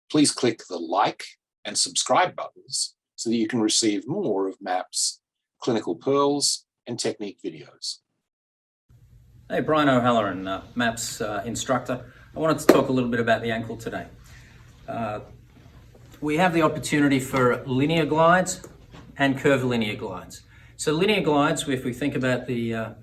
Please click the like and subscribe buttons so that you can receive more of MAP's clinical pearls and technique videos. Hey, Brian O'Halloran, MAP's instructor. I wanted to talk a little bit about the ankle today. We have the opportunity for linear glides and curvilinear glides. So linear glides, if we think about the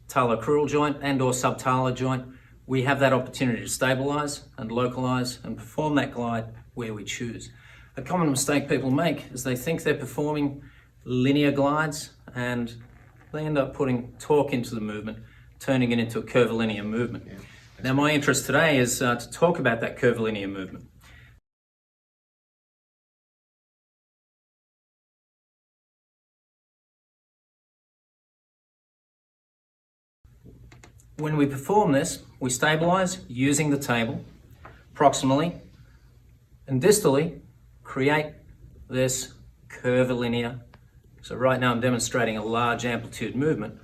talocrural joint and or subtalar joint, we have that opportunity to stabilize and localize and perform that glide where we choose. A common mistake people make is they think they're performing linear glides and they end up putting torque into the movement, turning it into a curvilinear movement. Yeah. Now my interest today is to talk about that curvilinear movement. When we perform this, we stabilize using the table proximally and distally create this curvilinear. So right now I'm demonstrating a large amplitude movement,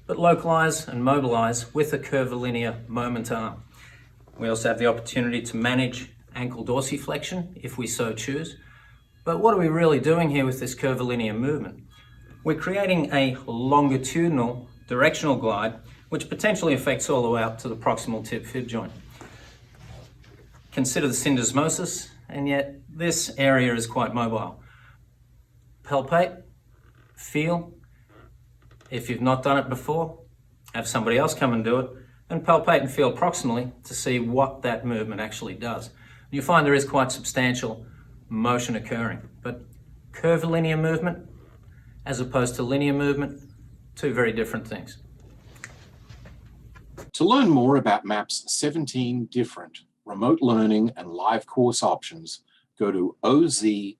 but localize and mobilize with a curvilinear moment arm. We also have the opportunity to manage ankle dorsiflexion if we so choose. But what are we really doing here with this curvilinear movement? We're creating a longitudinal directional glide which potentially affects all the way up to the proximal tib fib joint. Consider the syndesmosis, and yet this area is quite mobile. Palpate, feel. If you've not done it before, have somebody else come and do it, and palpate and feel proximally to see what that movement actually does. You find there is quite substantial motion occurring, but curvilinear movement as opposed to linear movement, two very different things. To learn more about MAP's 17 different remote learning and live course options, go to ozpt.com.